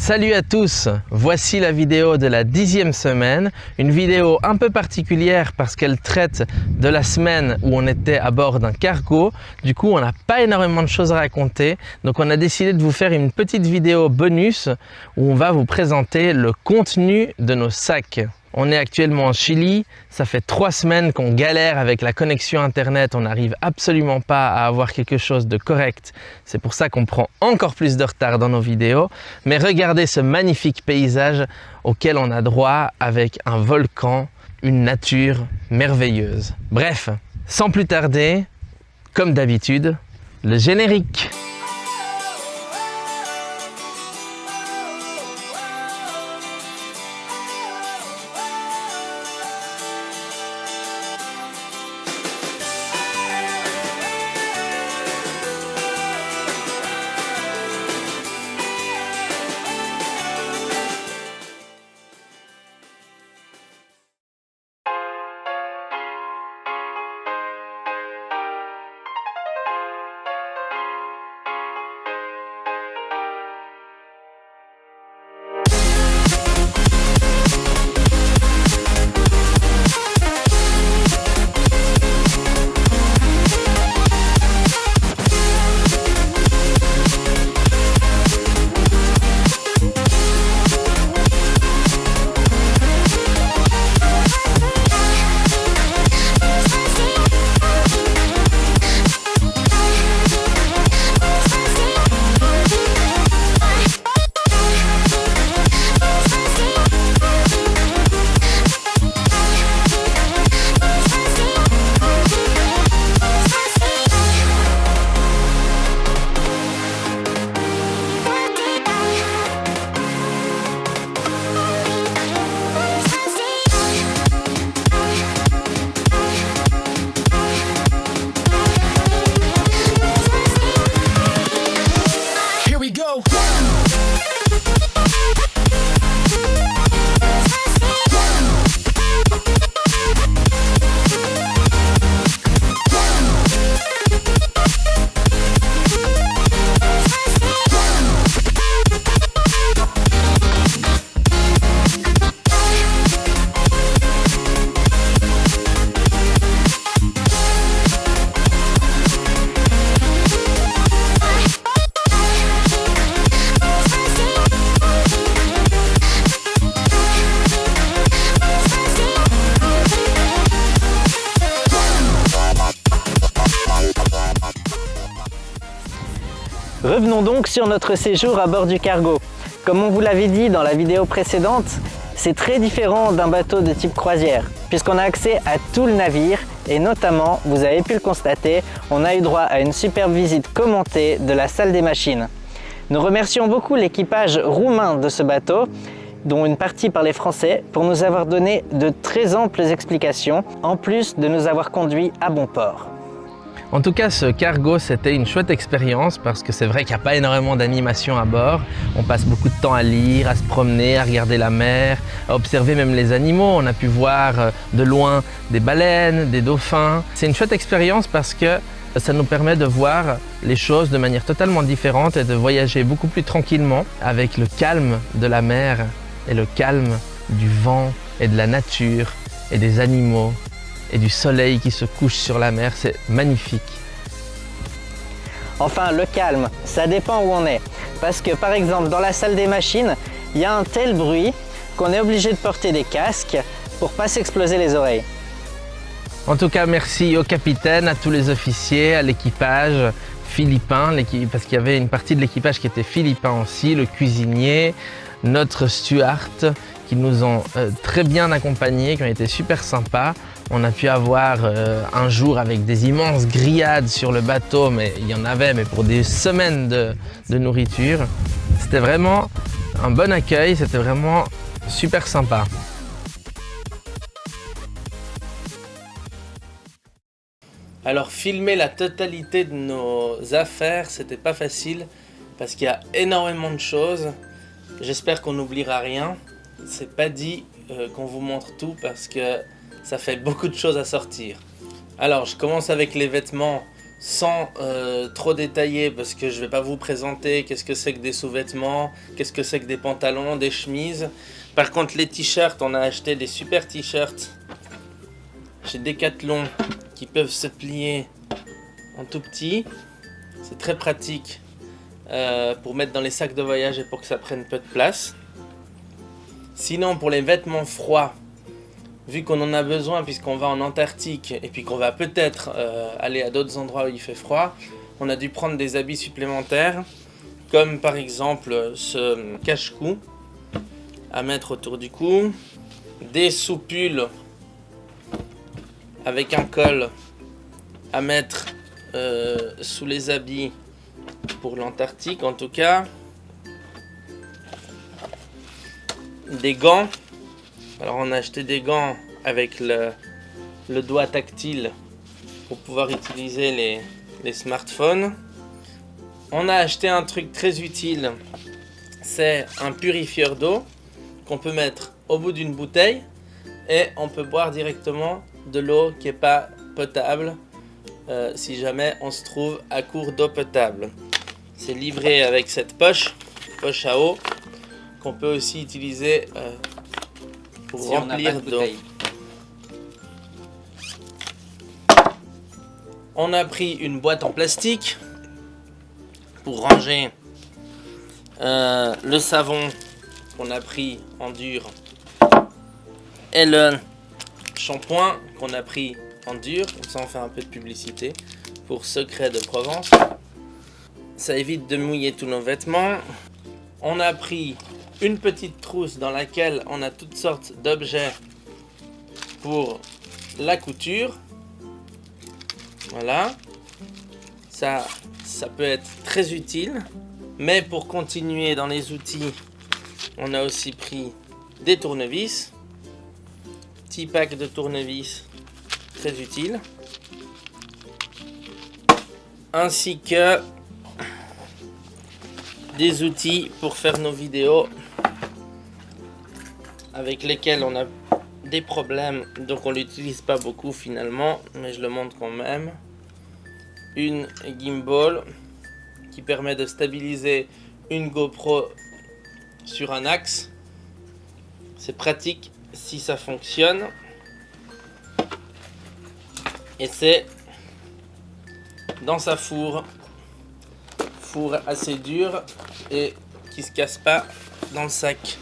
Salut à tous, voici la vidéo de la 10e semaine, une vidéo un peu particulière parce qu'elle traite de la semaine où on était à bord d'un cargo. Du coup, on n'a pas énormément de choses à raconter, donc on a décidé de vous faire une petite vidéo bonus où on va vous présenter le contenu de nos sacs. On est actuellement en Chili, ça fait 3 semaines qu'on galère avec la connexion internet, on n'arrive absolument pas à avoir quelque chose de correct. C'est pour ça qu'on prend encore plus de retard dans nos vidéos. Mais regardez ce magnifique paysage auquel on a droit avec un volcan, une nature merveilleuse. Bref, sans plus tarder, comme d'habitude, le générique. Revenons donc sur notre séjour à bord du cargo. Comme on vous l'avait dit dans la vidéo précédente, c'est très différent d'un bateau de type croisière, puisqu'on a accès à tout le navire et notamment, vous avez pu le constater, on a eu droit à une superbe visite commentée de la salle des machines. Nous remercions beaucoup l'équipage roumain de ce bateau, dont une partie parlait français, pour nous avoir donné de très amples explications, en plus de nous avoir conduits à bon port. En tout cas, ce cargo, c'était une chouette expérience parce que c'est vrai qu'il n'y a pas énormément d'animation à bord. On passe beaucoup de temps à lire, à se promener, à regarder la mer, à observer même les animaux. On a pu voir de loin des baleines, des dauphins. C'est une chouette expérience parce que ça nous permet de voir les choses de manière totalement différente et de voyager beaucoup plus tranquillement avec le calme de la mer et le calme du vent et de la nature et des animaux et du soleil qui se couche sur la mer, c'est magnifique. Enfin, le calme, ça dépend où on est. Parce que par exemple, dans la salle des machines, il y a un tel bruit qu'on est obligé de porter des casques pour pas s'exploser les oreilles. En tout cas, merci au capitaine, à tous les officiers, à l'équipage philippin, parce qu'il y avait une partie de l'équipage qui était philippin aussi, le cuisinier, notre steward, qui nous ont très bien accompagnés, qui ont été super sympas. On a pu avoir un jour avec des immenses grillades sur le bateau, mais il y en avait mais pour des semaines de nourriture. C'était vraiment un bon accueil, c'était vraiment super sympa. Alors filmer la totalité de nos affaires, c'était pas facile parce qu'il y a énormément de choses. J'espère qu'on n'oubliera rien. C'est pas dit qu'on vous montre tout parce que ça fait beaucoup de choses à sortir. Alors je commence avec les vêtements sans trop détailler, parce que je vais pas vous présenter qu'est-ce que c'est que des sous-vêtements, qu'est-ce que c'est que des pantalons, des chemises. Par contre les t-shirts, on a acheté des super t-shirts chez Decathlon qui peuvent se plier en tout petit. C'est très pratique pour mettre dans les sacs de voyage et pour que ça prenne peu de place. Sinon pour les vêtements froids, vu qu'on en a besoin puisqu'on va en Antarctique et puis qu'on va peut-être aller à d'autres endroits où il fait froid, on a dû prendre des habits supplémentaires, comme par exemple ce cache-cou à mettre autour du cou, des soupules avec un col à mettre sous les habits pour l'Antarctique en tout cas, des gants. Alors on a acheté des gants avec le doigt tactile pour pouvoir utiliser les smartphones. On a acheté un truc très utile, c'est un purifieur d'eau qu'on peut mettre au bout d'une bouteille et on peut boire directement de l'eau qui n'est pas potable si jamais on se trouve à court d'eau potable. C'est livré avec cette poche à eau qu'on peut aussi utiliser pour si remplir d'eau. On a pris une boîte en plastique pour ranger le savon qu'on a pris en dur et le shampoing qu'on a pris en dur. Comme ça on fait un peu de publicité pour Secret de Provence. Ça évite de mouiller tous nos vêtements. On a pris une petite trousse dans laquelle on a toutes sortes d'objets pour la couture. Voilà, ça peut être très utile. Mais pour continuer dans les outils, on a aussi pris des tournevis. Petit pack de tournevis très utile. Ainsi que des outils pour faire nos vidéos avec lesquels on a des problèmes, donc on l'utilise pas beaucoup finalement, mais je le montre quand même. Une gimbal qui permet de stabiliser une GoPro sur un axe. C'est pratique si ça fonctionne. Et c'est dans sa four assez dur et qui se casse pas dans le sac.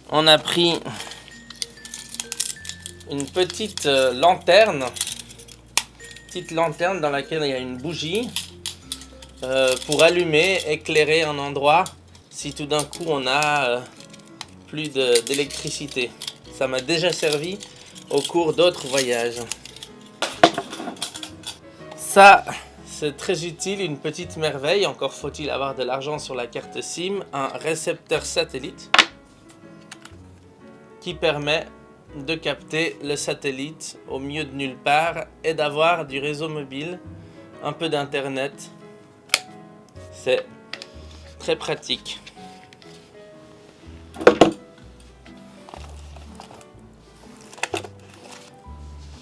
On a pris une petite lanterne dans laquelle il y a une bougie pour allumer, éclairer un endroit si tout d'un coup on a plus d'électricité. Ça m'a déjà servi au cours d'autres voyages. Ça, c'est très utile, une petite merveille, encore faut-il avoir de l'argent sur la carte SIM, un récepteur satellite qui permet de capter le satellite au milieu de nulle part et d'avoir du réseau mobile, un peu d'internet. C'est très pratique.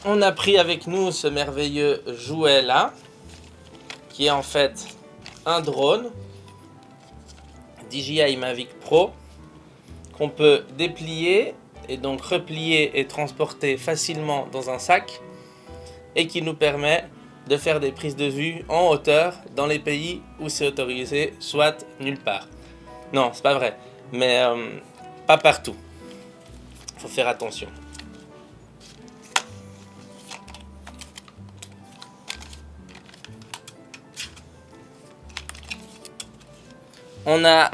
On a pris avec nous ce merveilleux jouet là, qui est en fait un drone DJI Mavic Pro qu'on peut déplier et donc replier et transporter facilement dans un sac et qui nous permet de faire des prises de vue en hauteur dans les pays où c'est autorisé, soit nulle part. Non, c'est pas vrai, mais pas partout. Faut faire attention. On a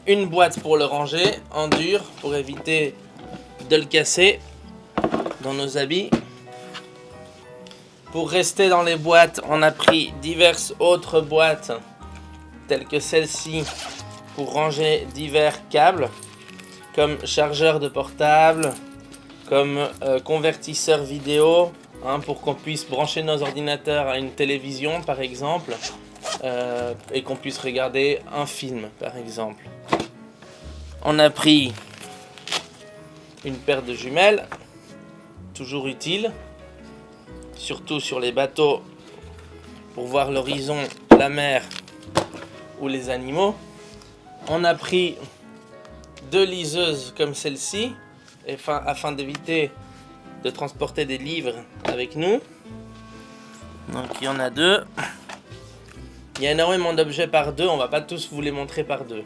une boîte pour le ranger en dur pour éviter de le casser dans nos habits. Pour rester dans les boîtes, on a pris diverses autres boîtes telles que celle-ci pour ranger divers câbles comme chargeur de portable, comme convertisseur vidéo, pour qu'on puisse brancher nos ordinateurs à une télévision par exemple. Et qu'on puisse regarder un film par exemple. On a pris une paire de jumelles, toujours utile, surtout sur les bateaux, pour voir l'horizon, la mer ou les animaux. On a pris 2 liseuses comme celle-ci, afin d'éviter de transporter des livres avec nous. Donc il y en a 2. Il y a énormément d'objets par 2, on va pas tous vous les montrer par 2.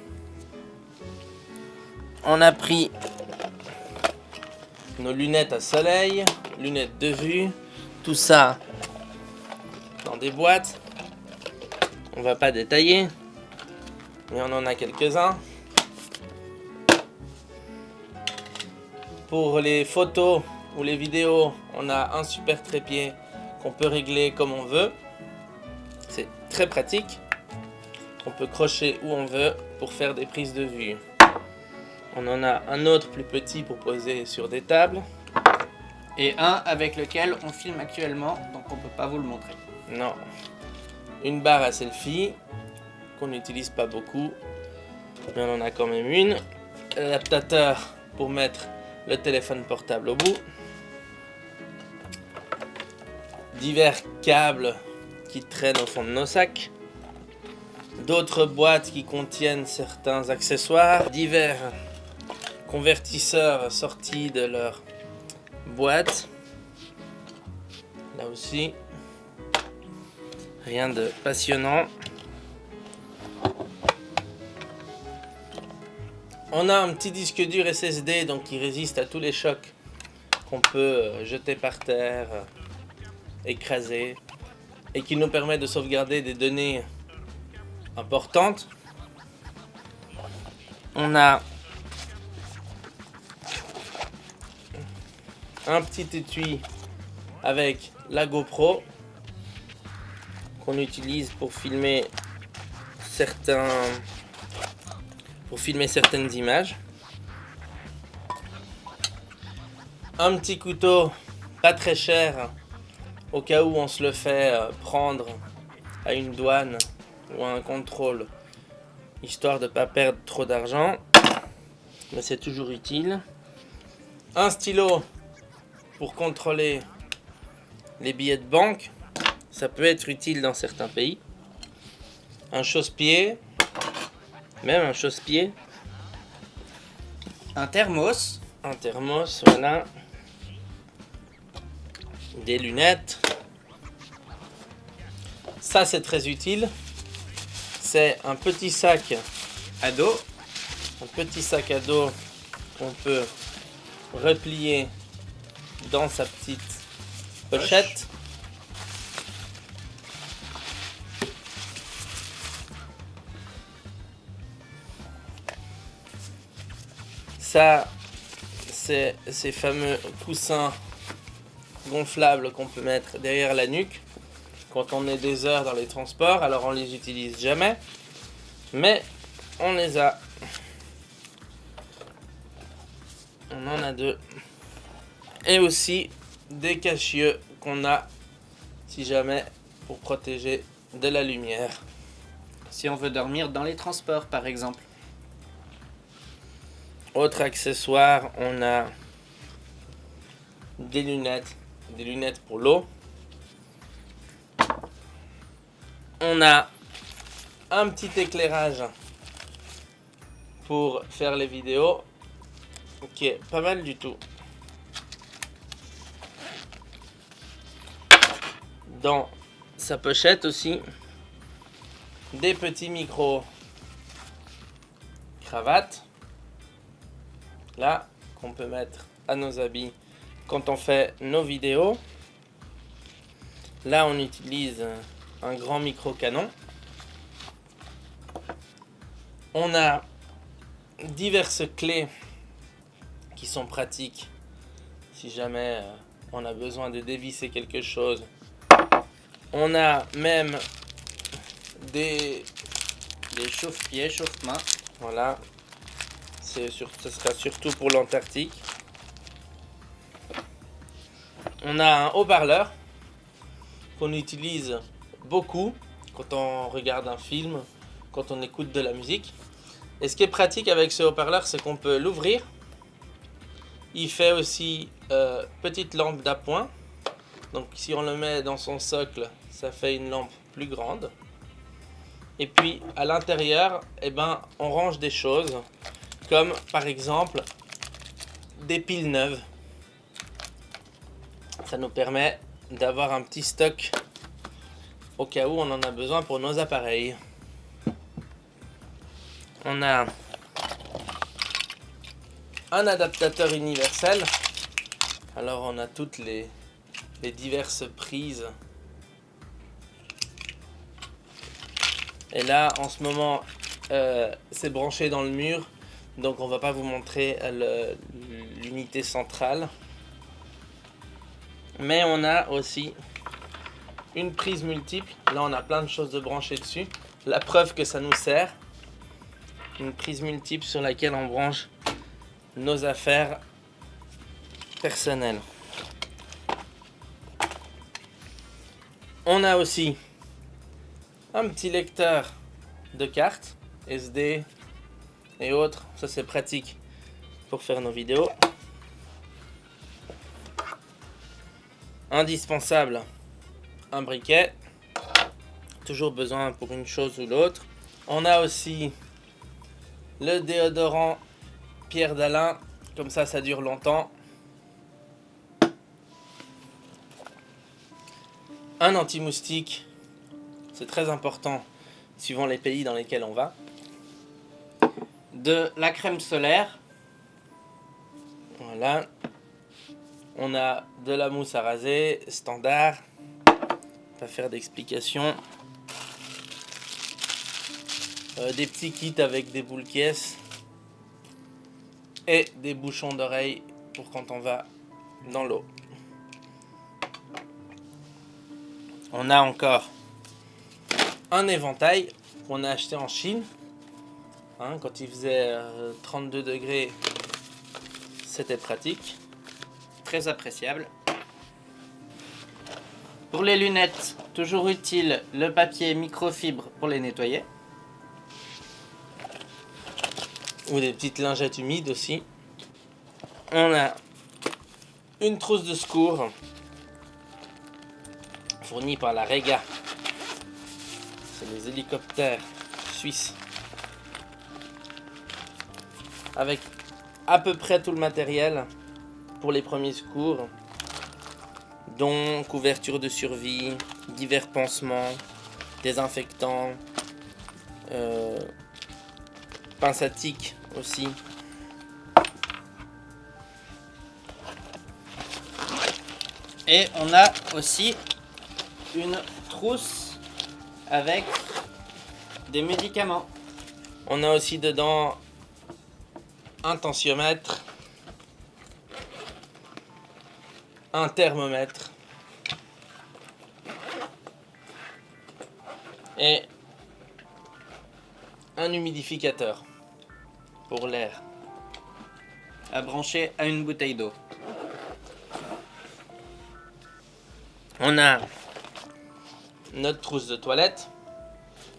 On a pris nos lunettes à soleil, lunettes de vue, tout ça dans des boîtes. On va pas détailler, mais on en a quelques-uns. Pour les photos ou les vidéos, on a un super trépied qu'on peut régler comme on veut. C'est très pratique. On peut crocher où on veut pour faire des prises de vue. On en a un autre plus petit pour poser sur des tables. Et un avec lequel on filme actuellement, donc on peut pas vous le montrer. Non. Une barre à selfie qu'on n'utilise pas beaucoup, mais on en a quand même une. L'adaptateur pour mettre le téléphone portable au bout. Divers câbles qui traînent au fond de nos sacs. D'autres boîtes qui contiennent certains accessoires. Divers convertisseurs sortis de leur boîte. Là aussi, rien de passionnant. On a un petit disque dur SSD donc qui résiste à tous les chocs qu'on peut jeter par terre, écraser, et qui nous permet de sauvegarder des données importantes. On a un petit étui avec la GoPro qu'on utilise pour filmer certaines images. Un petit couteau pas très cher au cas où on se le fait prendre à une douane ou à un contrôle, histoire de ne pas perdre trop d'argent, mais c'est toujours utile. Un stylo pour contrôler les billets de banque, ça peut être utile dans certains pays. Un chausse-pied, même un chausse-pied. Un thermos. Un thermos, voilà. Des lunettes. Ça, c'est très utile. C'est un petit sac à dos. Un petit sac à dos qu'on peut replier dans sa petite pochette. Ça, c'est ces fameux coussins gonflables qu'on peut mettre derrière la nuque quand on est des heures dans les transports. Alors on les utilise jamais, mais on les a. On en a 2. Et aussi des cache-yeux qu'on a si jamais pour protéger de la lumière. Si on veut dormir dans les transports par exemple. Autre accessoire, on a des lunettes pour l'eau. On a un petit éclairage pour faire les vidéos, qui est pas mal du tout. Dans sa pochette aussi, des petits micros cravates, là, qu'on peut mettre à nos habits quand on fait nos vidéos. Là, on utilise un grand micro canon. On a diverses clés qui sont pratiques si jamais on a besoin de dévisser quelque chose. On a même des chauffe-pieds, chauffe-main. Voilà. Ce sera surtout pour l'Antarctique. On a un haut-parleur qu'on utilise beaucoup quand on regarde un film, quand on écoute de la musique. Et ce qui est pratique avec ce haut-parleur, c'est qu'on peut l'ouvrir. Il fait aussi petite lampe d'appoint. Donc si on le met dans son socle, ça fait une lampe plus grande. Et puis à l'intérieur, eh ben, on range des choses comme par exemple des piles neuves. Ça nous permet d'avoir un petit stock au cas où on en a besoin pour nos appareils. On a un adaptateur universel. Alors on a toutes les diverses prises. Et là en ce moment c'est branché dans le mur, donc on va pas vous montrer l'unité centrale. Mais on a aussi une prise multiple. Là on a plein de choses de brancher dessus. La preuve que ça nous sert. Une prise multiple sur laquelle on branche nos affaires personnelles. On a aussi un petit lecteur de cartes SD et autres. Ça c'est pratique pour faire nos vidéos. Indispensable, un briquet. Toujours besoin pour une chose ou l'autre. On a aussi le déodorant Pierre d'Alain. Comme ça dure longtemps. Un anti-moustique. C'est très important suivant les pays dans lesquels on va. De la crème solaire. Voilà. On a de la mousse à raser, standard. Pas faire d'explications. Des petits kits avec des boules caisses. Et des bouchons d'oreilles pour quand on va dans l'eau. On a encore un éventail qu'on a acheté en Chine. Quand il faisait 32 degrés, c'était pratique. Très appréciable. Pour les lunettes, toujours utile le papier microfibre pour les nettoyer. Ou des petites lingettes humides aussi. On a une trousse de secours fournie par la Rega. C'est les hélicoptères suisses. Avec à peu près tout le matériel pour les premiers secours, dont couverture de survie, divers pansements, désinfectants, pince à tic aussi. Et on a aussi une trousse avec des médicaments. On a aussi dedans un tensiomètre, un thermomètre et un humidificateur pour l'air à brancher à une bouteille d'eau. On a notre trousse de toilette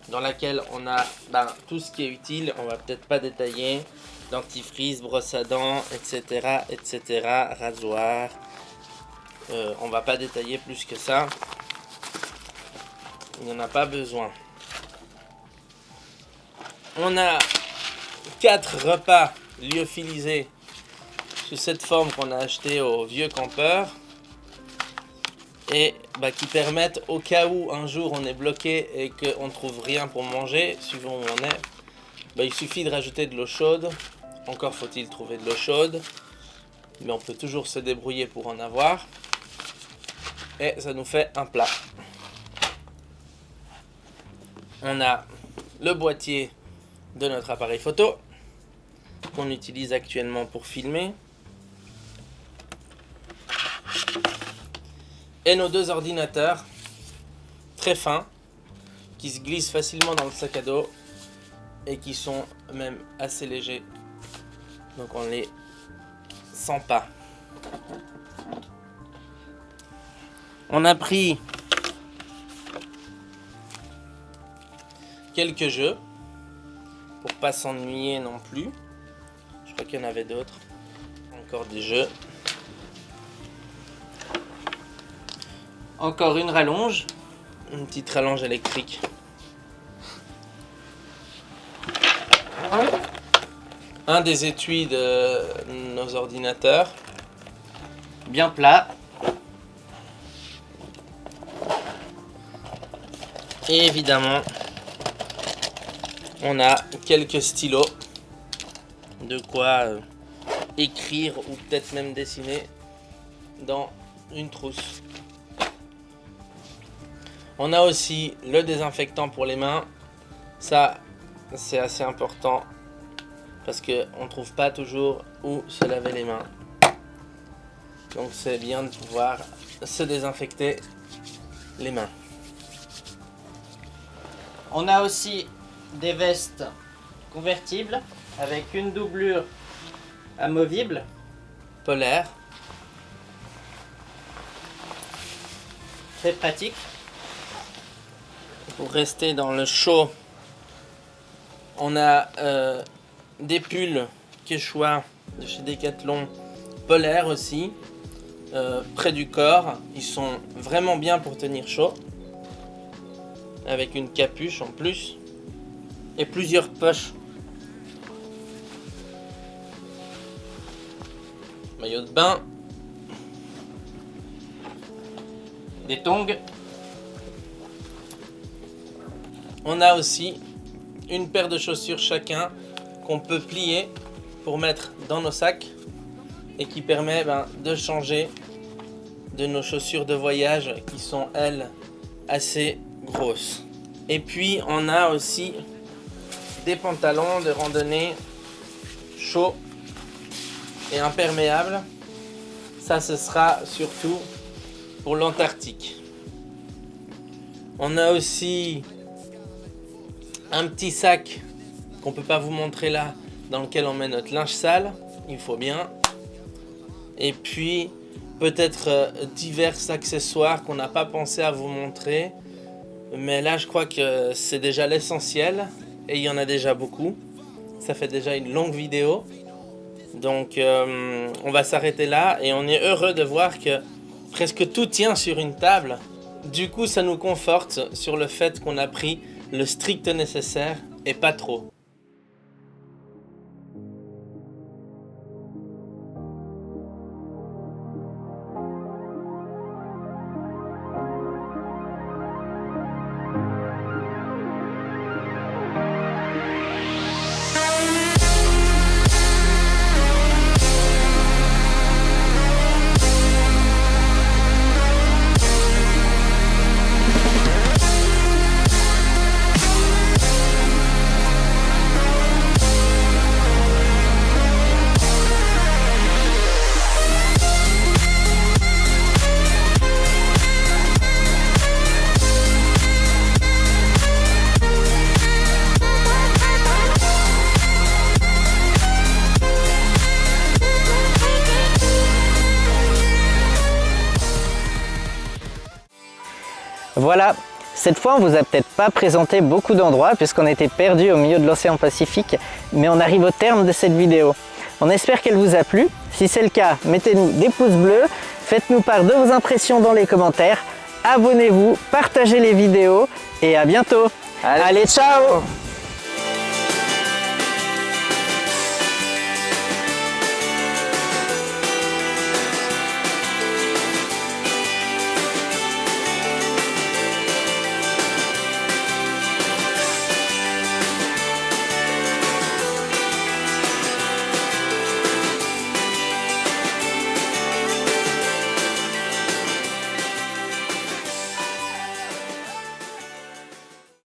dans laquelle on a tout ce qui est utile. On va peut-être pas détailler: dentifrice, brosse à dents, etc., etc., rasoir. On va pas détailler plus que ça. Il n'y en a pas besoin. On a 4 repas lyophilisés sous cette forme qu'on a acheté au vieux campeur et qui permettent, au cas où un jour on est bloqué et qu'on ne trouve rien pour manger, suivant où on est, il suffit de rajouter de l'eau chaude. Encore faut-il trouver de l'eau chaude, mais on peut toujours se débrouiller pour en avoir. Et ça nous fait un plat. On a le boîtier de notre appareil photo qu'on utilise actuellement pour filmer. Et nos 2 ordinateurs très fins qui se glissent facilement dans le sac à dos et qui sont même assez légers. Donc on les sent pas. On a pris quelques jeux pour pas s'ennuyer non plus. Je crois qu'il y en avait d'autres. Encore des jeux. Encore une rallonge. Une petite rallonge électrique. Un des étuis de nos ordinateurs. Bien plat. Et évidemment, on a quelques stylos. De quoi écrire ou peut-être même dessiner dans une trousse. On a aussi le désinfectant pour les mains. Ça, c'est assez important parce qu'on ne trouve pas toujours où se laver les mains. Donc c'est bien de pouvoir se désinfecter les mains. On a aussi des vestes convertibles avec une doublure amovible. Polaire. Très pratique. Pour rester dans le chaud, on a des pulls Quechua de chez Decathlon, polaires aussi, près du corps. Ils sont vraiment bien pour tenir chaud, avec une capuche en plus, et plusieurs poches. Maillot de bain, Des tongs. on a aussi une paire de chaussures chacun qu'on peut plier pour mettre dans nos sacs et qui permet de changer de nos chaussures de voyage qui sont elles assez grosses. Et puis on a aussi des pantalons de randonnée chauds et imperméables. Ça, ce sera surtout pour l'Antarctique. On a aussi un petit sac qu'on peut pas vous montrer là, dans lequel on met notre linge sale, il faut bien. Et puis peut-être divers accessoires qu'on n'a pas pensé à vous montrer. Mais là, je crois que c'est déjà l'essentiel et il y en a déjà beaucoup. Ça fait déjà une longue vidéo. Donc on va s'arrêter là et on est heureux de voir que presque tout tient sur une table. Du coup, ça nous conforte sur le fait qu'on a pris le strict nécessaire et pas trop. Voilà, cette fois on vous a peut-être pas présenté beaucoup d'endroits puisqu'on était perdu au milieu de l'océan Pacifique, mais on arrive au terme de cette vidéo. On espère qu'elle vous a plu. Si c'est le cas, mettez-nous des pouces bleus, faites-nous part de vos impressions dans les commentaires, abonnez-vous, partagez les vidéos et à bientôt. Allez, ciao!